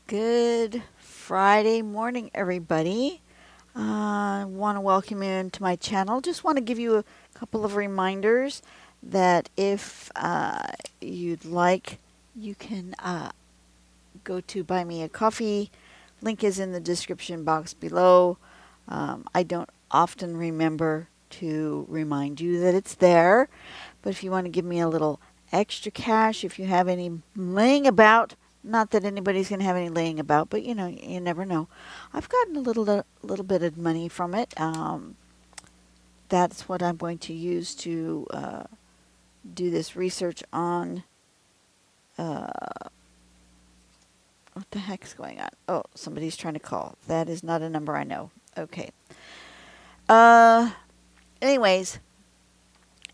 Good Friday morning, everybody. I want to welcome you into my channel. Just want to give you a couple of reminders that if you'd like, you can go to Buy Me a Coffee. Link is in the description box below. I don't often remember to remind you that it's there, but if you want to give me a little extra cash, if you have any laying about, not that anybody's going to have any laying about, but you never know. I've gotten a little bit of money from it. That's what I'm going to use to do this research on. What the heck's going on? Oh, somebody's trying to call. That is not a number I know. Okay. Anyways,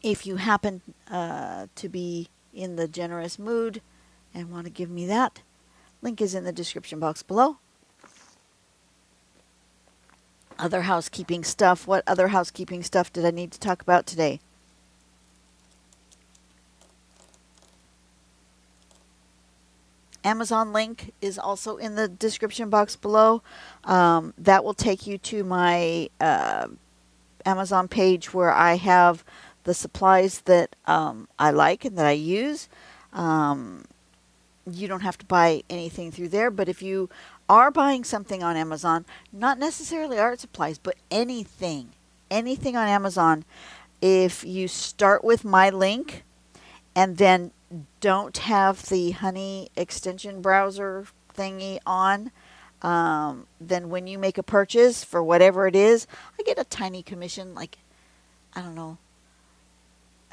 if you happen to be in the generous mood and want to give me that, link is in the description box below. Other housekeeping stuff. What other housekeeping stuff did I need to talk about today? Amazon link is also in the description box below. That will take you to my Amazon page where I have the supplies that I like and that I use. You don't have to buy anything through there, but if you are buying something on Amazon, not necessarily art supplies, but anything on Amazon, if you start with my link and then don't have the Honey extension browser thingy on, then when you make a purchase for whatever it is, I get a tiny commission, like, I don't know,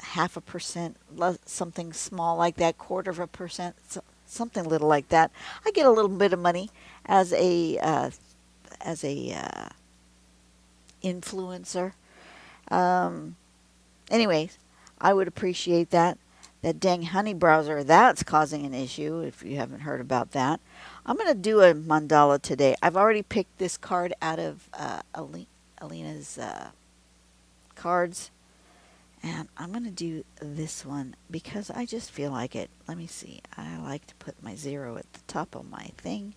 0.5%, something small like that, 1/4%, something little like that. I get a little bit of money as a influencer. Anyways, I would appreciate that. That dang Honey browser, that's causing an issue if you haven't heard about that. I'm going to do a mandala today. I've already picked this card out of Alina's cards. And I'm going to do this one because I just feel like it. Let me see. I like to put my 0 at the top of my thing.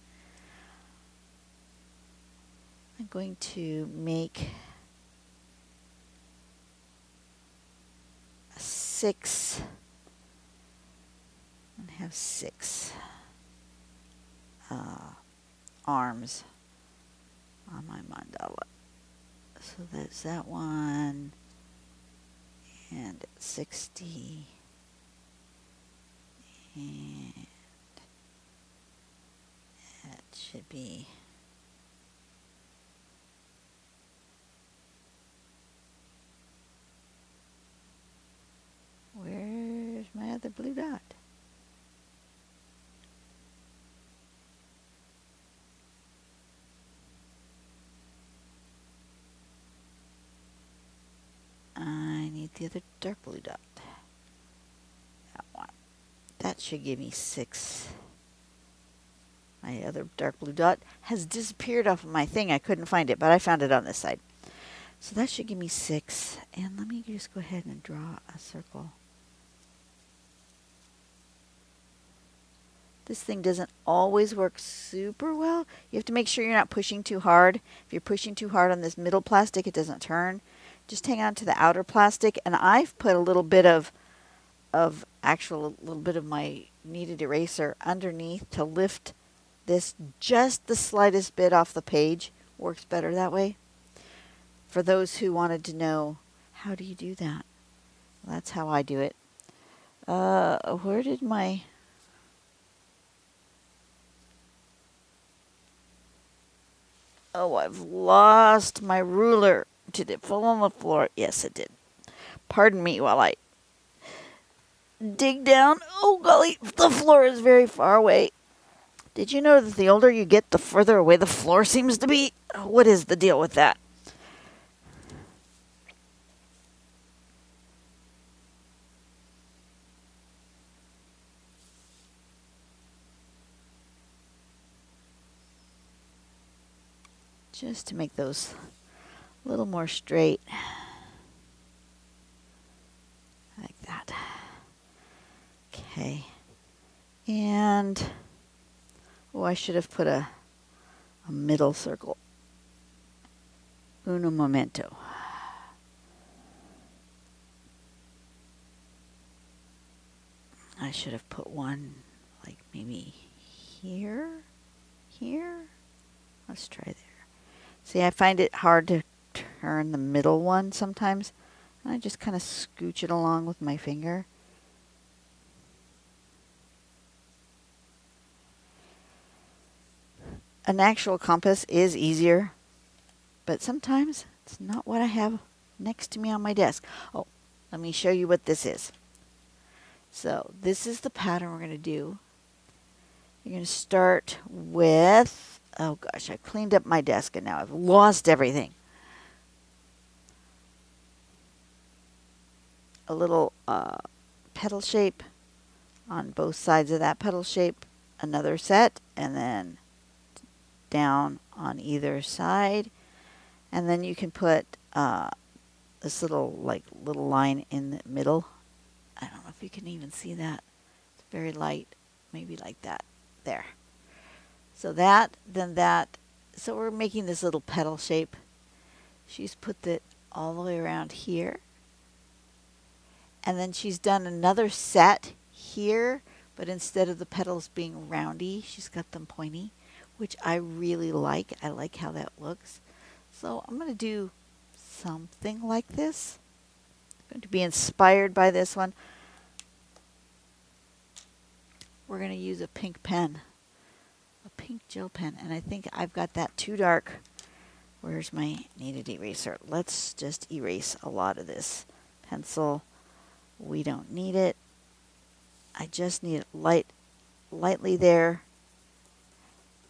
I'm going to make 6 and have 6 arms on my mandala. So that's that one. And 60, and that should be where's my other blue dot? I need the other dark blue dot. That one. That should give me 6. My other dark blue dot has disappeared off of my thing. I couldn't find it, but I found it on this side. So that should give me 6. And let me just go ahead and draw a circle. This thing doesn't always work super well. You have to make sure you're not pushing too hard. If you're pushing too hard on this middle plastic, it doesn't turn. Just hang on to the outer plastic, and I've put a little bit of my kneaded eraser underneath to lift this just the slightest bit off the page. Works better that way. For those who wanted to know, how do you do that? Well, that's how I do it. Where did my... Oh, I've lost my ruler. Did it fall on the floor? Yes, it did. Pardon me while I dig down. Oh, golly, the floor is very far away. Did you know that the older you get, the further away the floor seems to be? What is the deal with that? Just to make those a little more straight. Like that. Okay. And Oh, I should have put a middle circle. Uno momento. I should have put one like maybe here. Let's try there. See, I find it hard to turn the middle one sometimes. And I just kind of scooch it along with my finger. An actual compass is easier, but sometimes it's not what I have next to me on my desk. Oh, let me show you what this is. So this is the pattern we're going to do. You're going to start with, oh gosh, I cleaned up my desk and now I've lost everything. A little petal shape on both sides of that petal shape, another set, and then down on either side. And then you can put this little line in the middle. I don't know if you can even see that. It's very light, maybe like that. There. So that, then that. So we're making this little petal shape. She's put it all the way around here. And then she's done another set here, but instead of the petals being roundy, she's got them pointy, which I really like. I like how that looks. So I'm going to do something like this. I'm going to be inspired by this one. We're going to use a pink pen, a pink gel pen, and I think I've got that too dark. Where's my kneaded eraser? Let's just erase a lot of this pencil. We don't need it. I just need it lightly there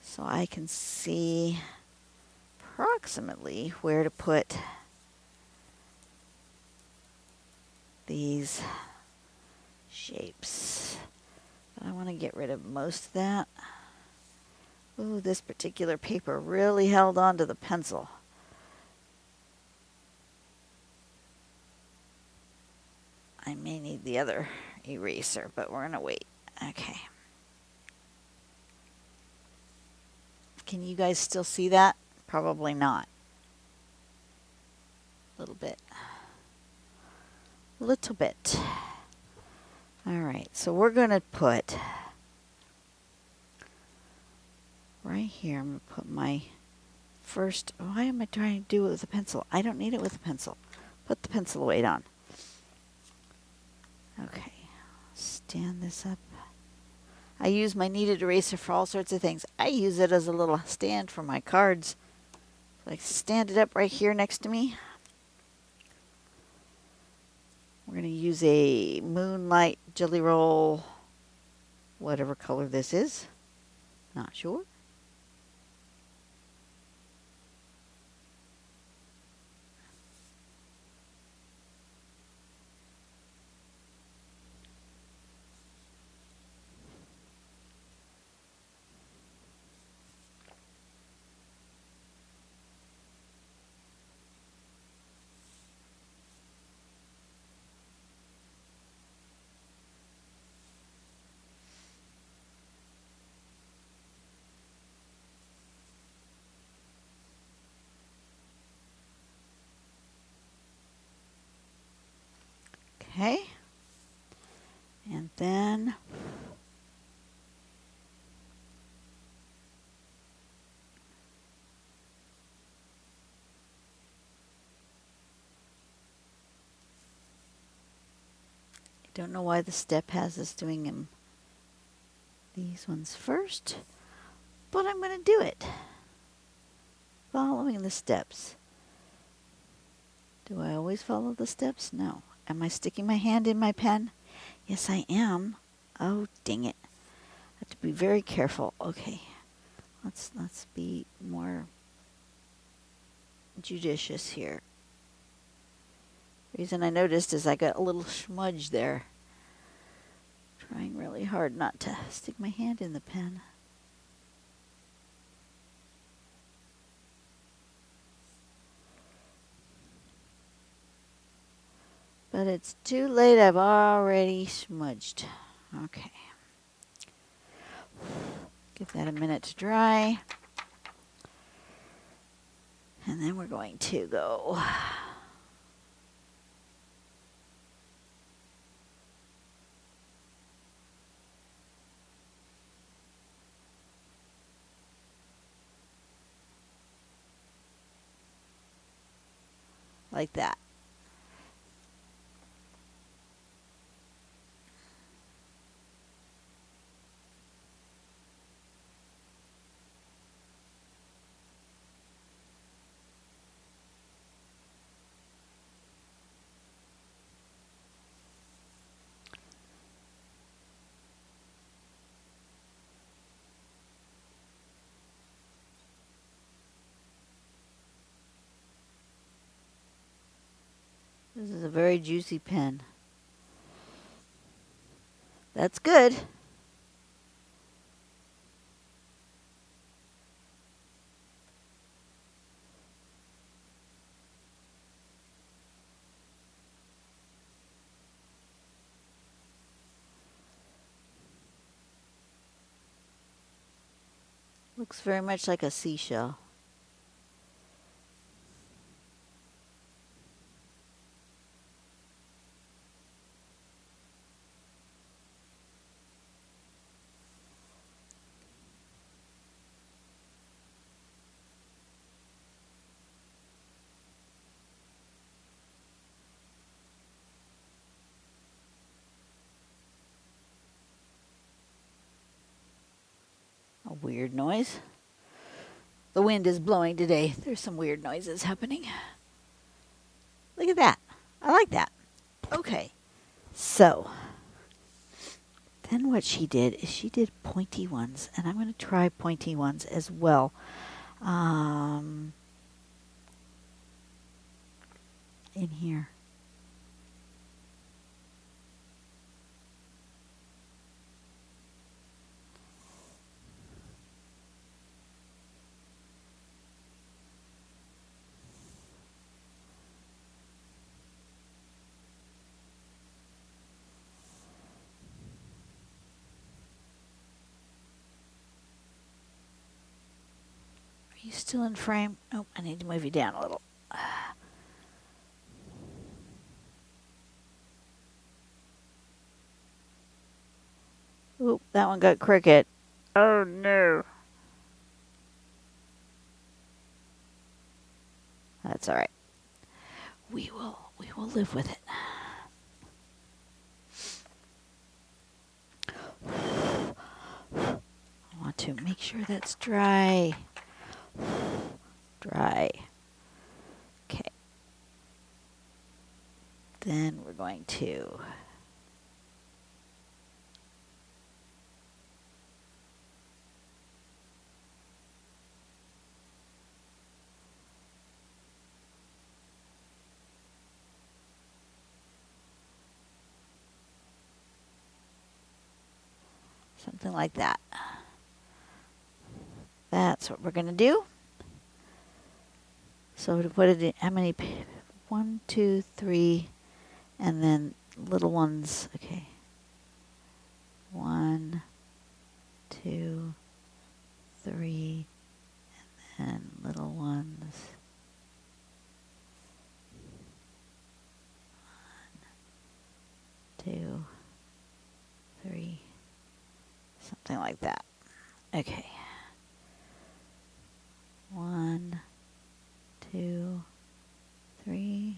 so I can see approximately where to put these shapes. But I want to get rid of most of that. Ooh, this particular paper really held on to the pencil. I may need the other eraser, but we're going to wait. Okay. Can you guys still see that? Probably not. A little bit. Little bit. All right, so we're going to put right here, I'm going to put my first, why am I trying to do it with a pencil? I don't need it with a pencil. Put the pencil weight on. Okay, stand this up. I use my kneaded eraser for all sorts of things. I use it as a little stand for my cards. Like stand it up right here next to me. We're going to use a Moonlight Jelly Roll, whatever color this is. Not sure. Okay. And then I don't know why the step has us doing them these ones first, but I'm going to do it. Following the steps. Do I always follow the steps? No. Am I sticking my hand in my pen? Yes, I am. Oh, dang it. I have to be very careful. Okay. Let's be more judicious here. The reason I noticed is I got a little smudge there. Trying really hard not to stick my hand in the pen. But it's too late. I've already smudged. Okay. Give that a minute to dry. And then we're going to go like that. This is a very juicy pen. That's good. Looks very much like a seashell. A weird noise. The wind is blowing today. There's some weird noises happening. Look at that. I like that. Okay. So, then what she did is she did pointy ones. And I'm going to try pointy ones as well. In here. Are you still in frame? Oh, I need to move you down a little. Oop, that one got crooked. Oh no. That's all right. We will live with it. I want to make sure that's dry. Dry. Okay. Then we're going to something like that. That's what we're going to do. So to put it in, how many? 1, 2, 3, and then little ones. Okay. 1, 2, 3, and then little ones. 1, 2, 3, something like that. Okay. 1, 2, 3.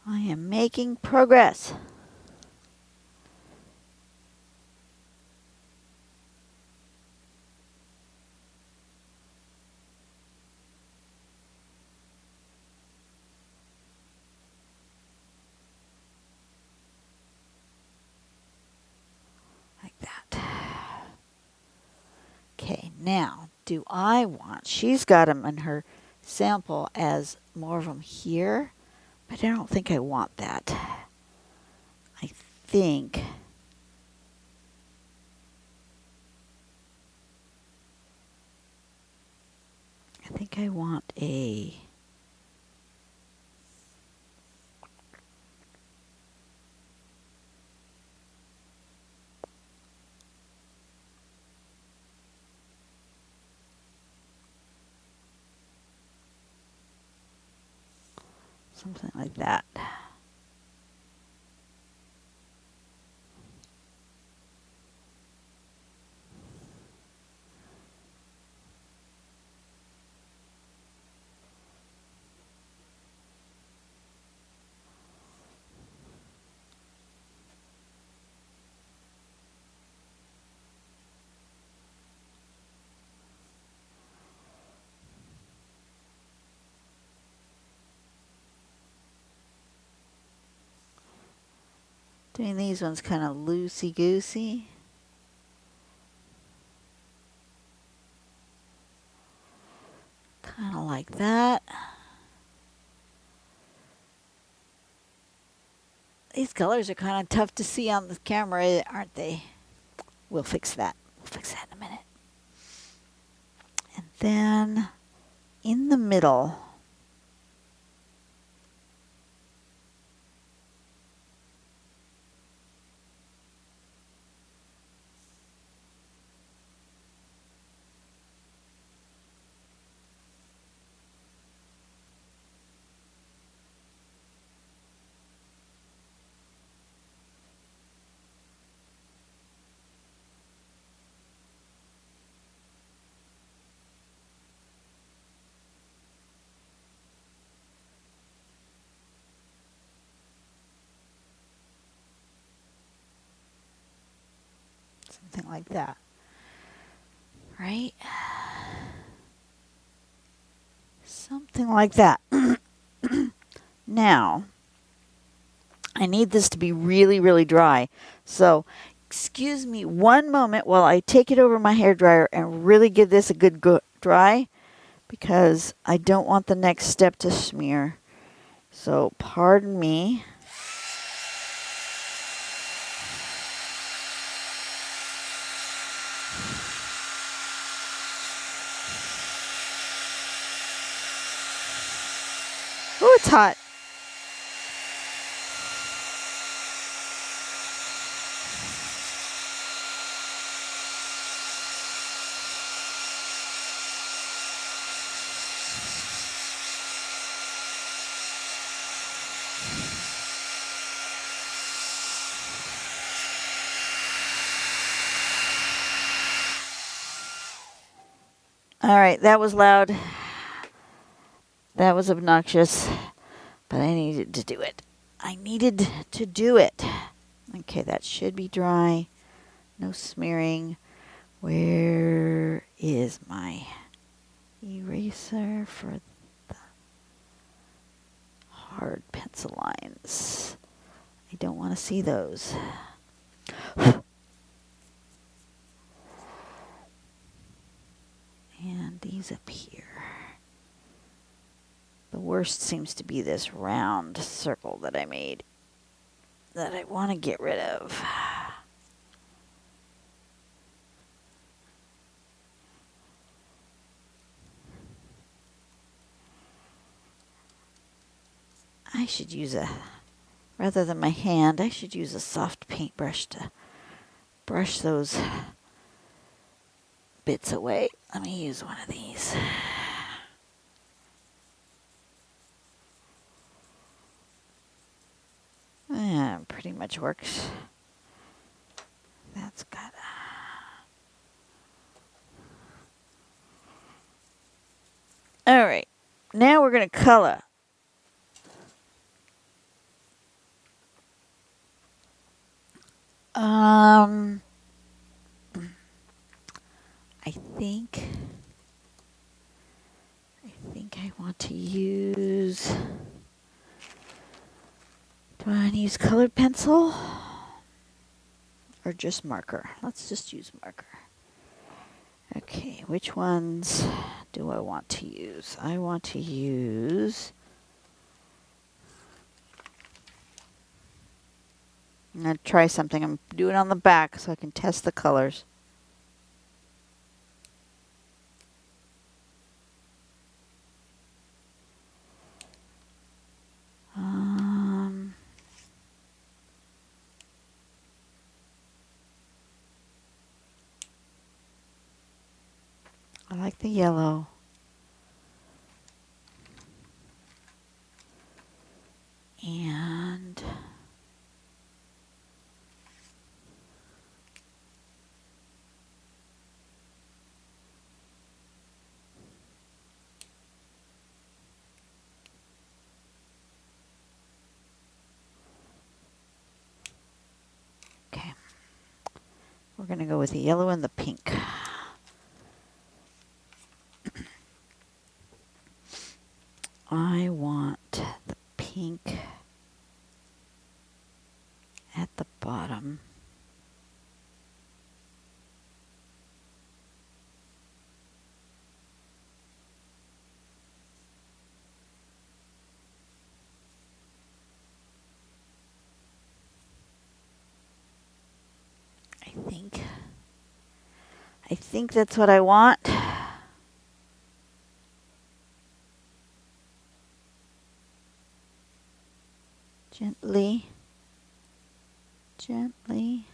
I am making progress. Now, do I want, she's got them in her sample as more of them here, but I don't think I want that. I think I want a something like that. Doing these ones kind of loosey-goosey. Kind of like that. These colors are kind of tough to see on the camera, aren't they? We'll fix that. We'll fix that in a minute. And then in the middle, something like that. Right? Something like that. Now, I need this to be really, really dry. So, excuse me one moment while I take it over my hairdryer and really give this a good dry, because I don't want the next step to smear. So, pardon me. Oh, it's hot. All right, that was loud. That was obnoxious, but I needed to do it. I needed to do it. Okay, that should be dry. No smearing. Where is my eraser for the hard pencil lines? I don't want to see those. And these up here. The worst seems to be this round circle that I made that I want to get rid of. I should use rather than my hand, I should use a soft paintbrush to brush those bits away. Let me use one of these. Pretty much works. That's got all right. Now we're going to color. I think I want to use, do I want to use colored pencil or just marker? Let's just use marker. Okay, which ones do I want to use? I want to use... I'm going to try something. I'm doing it on the back so I can test the colors. I like the yellow. And okay, we're going to go with the yellow and the pink. I want the pink at the bottom. I think that's what I want. Gently, gently.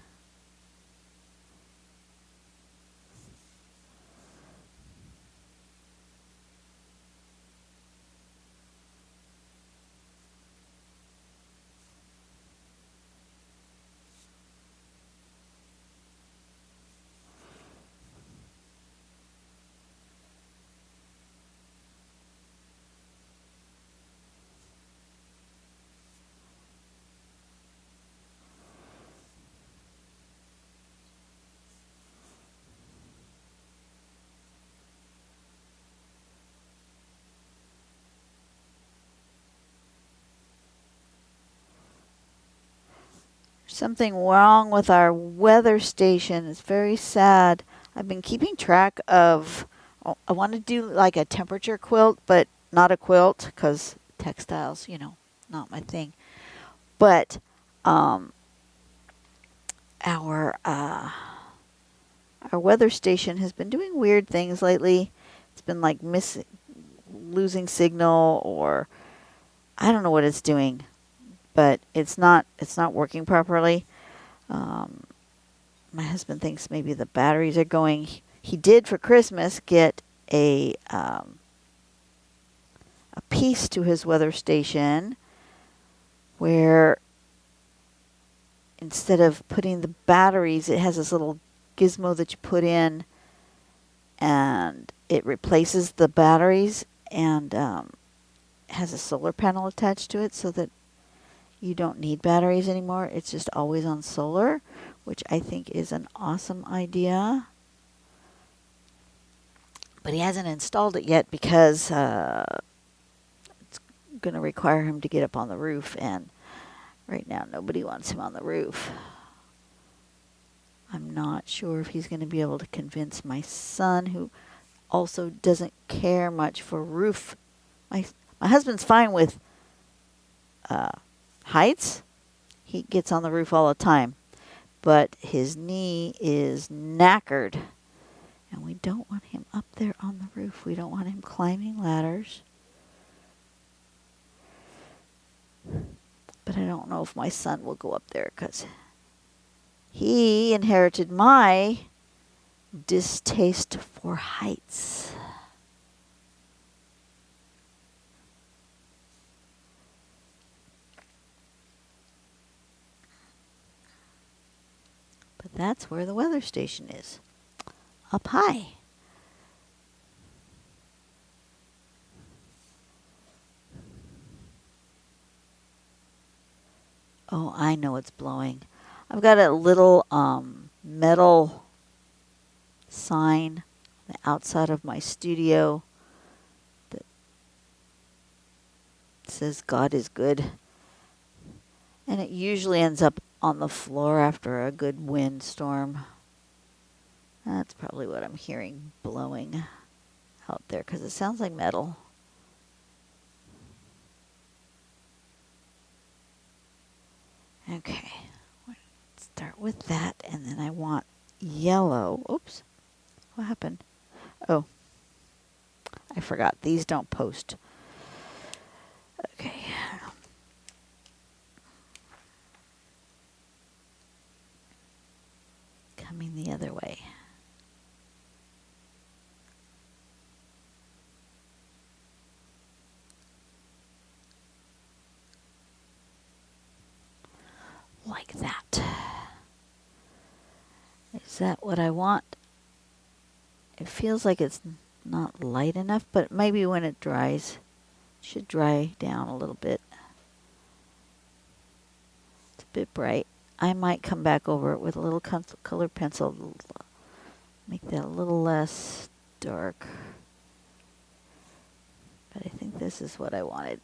Something wrong with our weather station. It's very sad. I've been keeping track of, I want to do like a temperature quilt, but not a quilt because textiles, not my thing. But our weather station has been doing weird things lately. It's been like losing signal, or I don't know what it's doing, but it's not working properly. My husband thinks maybe the batteries are going. He did for Christmas get a piece to his weather station where instead of putting the batteries, it has this little gizmo that you put in, and it replaces the batteries, and has a solar panel attached to it so that you don't need batteries anymore. It's just always on solar, which I think is an awesome idea. But he hasn't installed it yet because it's going to require him to get up on the roof, and right now nobody wants him on the roof. I'm not sure if he's going to be able to convince my son, who also doesn't care much for roof. My husband's fine with heights. He gets on the roof all the time, but his knee is knackered, and we don't want him up there on the roof. We don't want him climbing ladders. But I don't know if my son will go up there because he inherited my distaste for heights. But that's where the weather station is, up high. Oh, I know it's blowing. I've got a little metal sign on the outside of my studio that says God is good. And it usually ends up on the floor after a good windstorm. That's probably what I'm hearing blowing out there because it sounds like metal. Okay, start with that, and then I want yellow. Oops, what happened? Oh, I forgot. These don't post. Okay. Coming the other way. Like that. Is that what I want? It feels like it's not light enough, but maybe when it dries, it should dry down a little bit. It's a bit bright. I might come back over it with a little colored pencil, make that a little less dark. But I think this is what I wanted.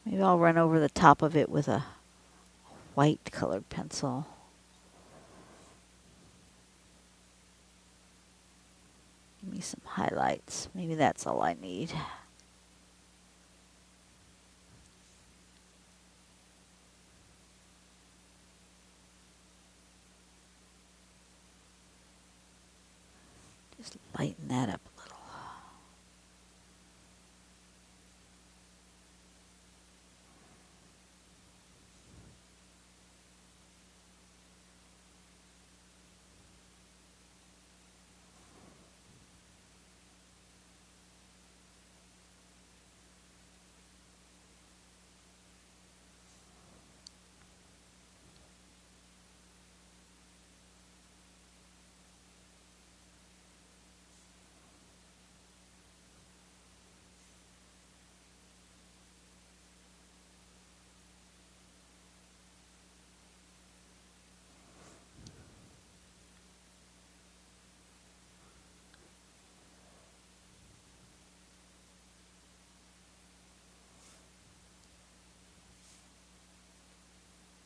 Maybe I'll run over the top of it with a white colored pencil. Give me some highlights. Maybe that's all I need. Just lighten that up a little.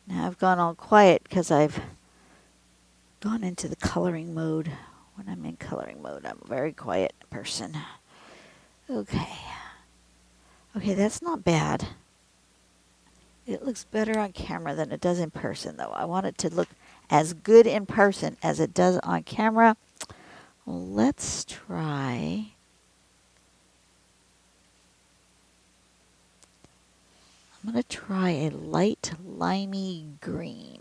Now I've gone all quiet because I've gone into the coloring mode. When I'm in coloring mode, I'm a very quiet person. Okay. Okay, that's not bad. It looks better on camera than it does in person, though. I want it to look as good in person as it does on camera. Well, let's try. I'm going to try a light limey green.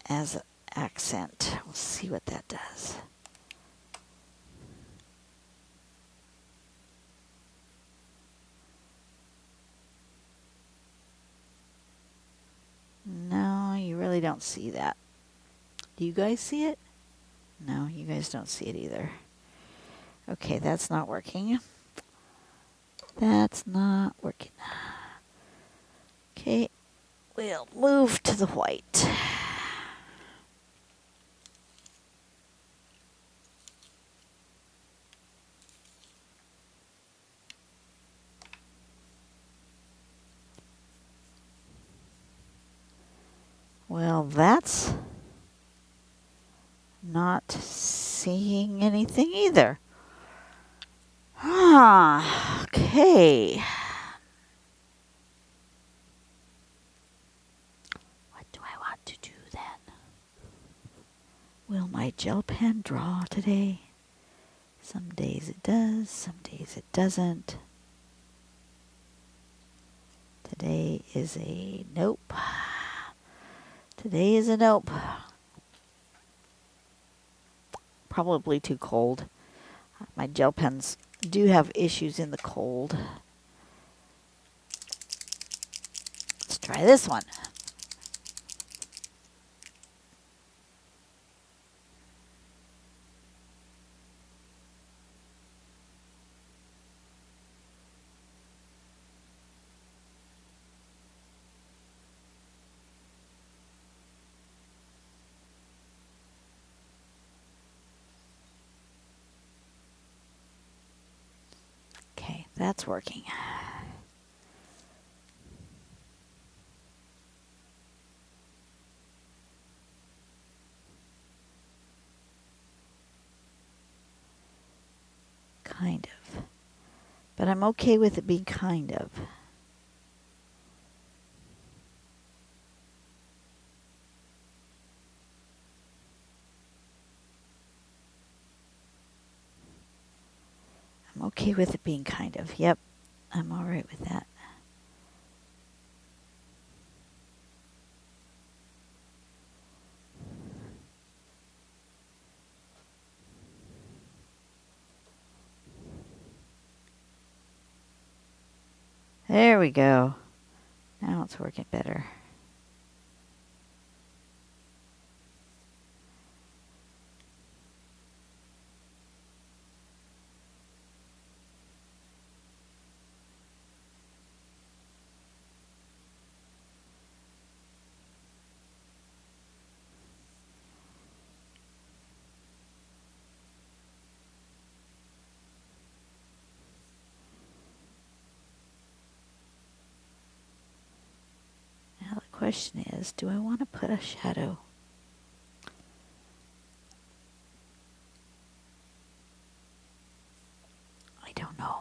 As an accent. We'll see what that does. No, you really don't see that. Do you guys see it? No, you guys don't see it either. Okay, that's not working. That's not working. Okay, we'll move to the white. Well, that's not seeing anything either. Okay. What do I want to do then? Will my gel pen draw today? Some days it does, some days it doesn't. Today is a nope. Today is a nope. Probably too cold. My gel pens do have issues in the cold. Let's try this one. That's working. Kind of. But I'm okay with it being kind of. I'm okay with it being kind of. Yep, I'm all right with that. There we go. Now it's working better. Now the question is, do I want to put a shadow? I don't know.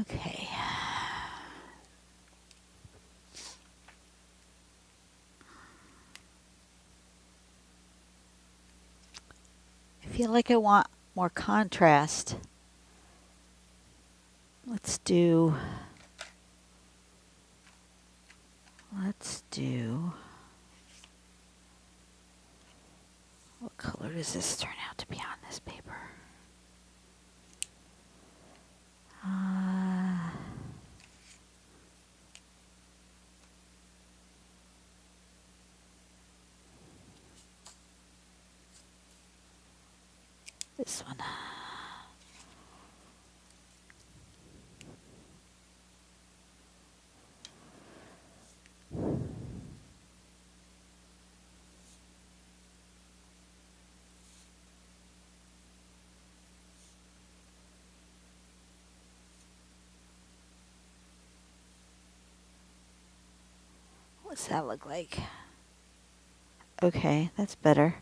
Okay. I feel like I want more contrast. Let's do what color does this turn out to be on this paper? This one. What's that look like? Okay, that's better.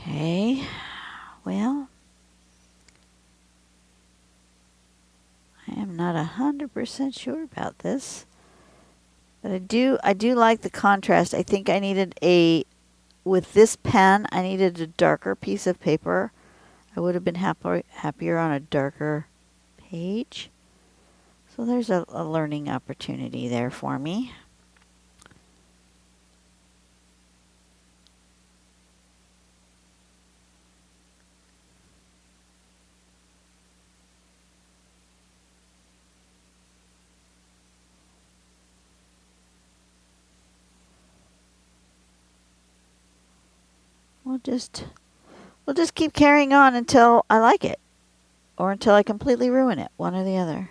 Okay. Well, I am not 100% sure about this. But I do like the contrast. I think I needed with this pen, I needed a darker piece of paper. I would have been happier on a darker page. So there's a learning opportunity there for me. We'll just keep carrying on until I like it, or until I completely ruin it, one or the other.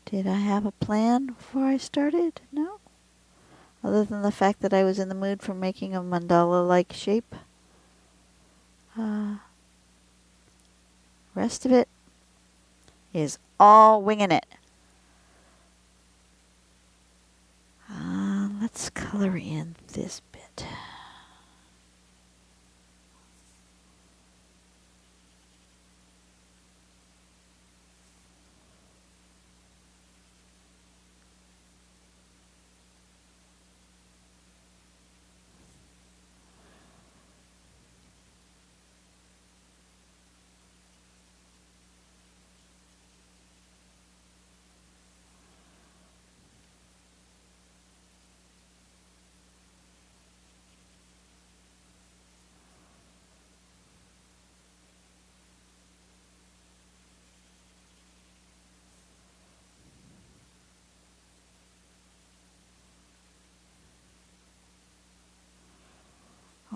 Did I have a plan before I started? No. Other than the fact that I was in the mood for making a mandala-like shape. Rest of it is all winging it. Let's color in this bit.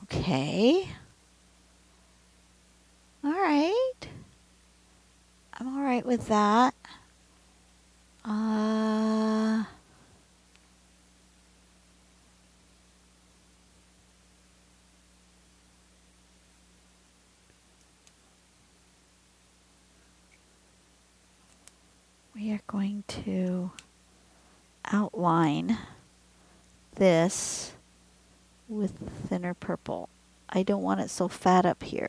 Okay. All right. I'm all right with that. We are going to outline this with thinner purple. I don't want it so fat up here.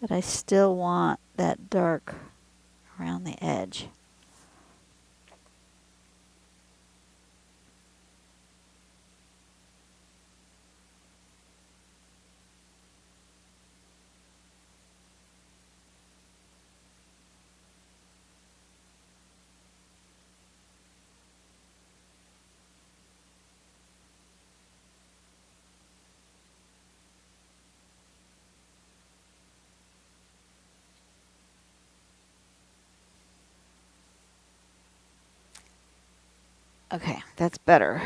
But I still want that dark around the edge. Okay, that's better.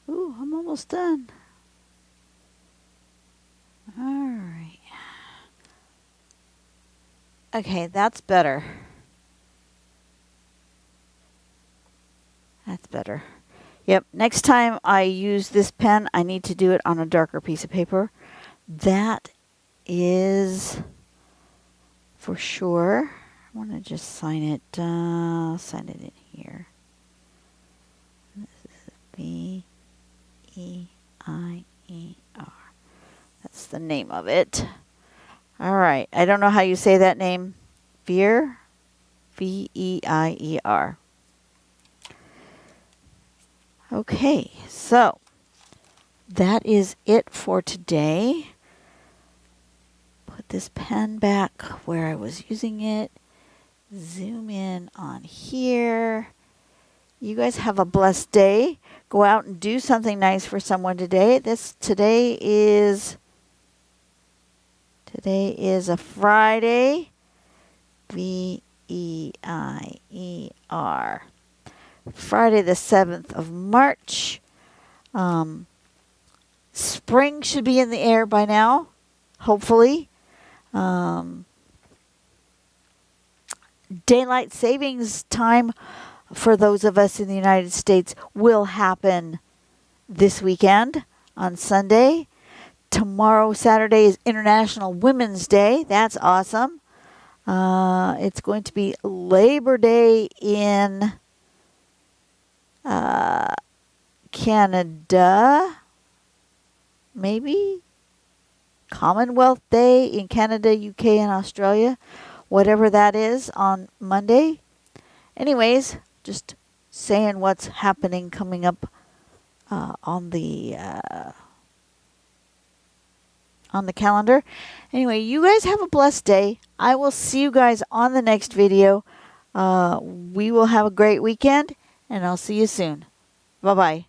Ooh, I'm almost done. All right. Okay, that's better. That's better. Yep, next time I use this pen, I need to do it on a darker piece of paper. That is for sure. I want to just sign it in here. This is Veier. That's the name of it. All right. I don't know how you say that name. Veier? Veier. Okay, so that is it for today. Put this pen back where I was using it. Zoom in on here. You guys have a blessed day. Go out and do something nice for someone today. Today is a Friday. Veier. Friday the 7th of March. Spring should be in the air by now, hopefully. Daylight savings time for those of us in the United States will happen this weekend on Sunday. Tomorrow, Saturday, is International Women's Day. That's awesome. It's going to be Labor Day in Canada, maybe Commonwealth Day in Canada, UK, and Australia, whatever that is, on Monday. Anyways, just saying what's happening coming up on the calendar. Anyway, you guys have a blessed day. I will see you guys on the next video. We will have a great weekend, and I'll see you soon. Bye-bye.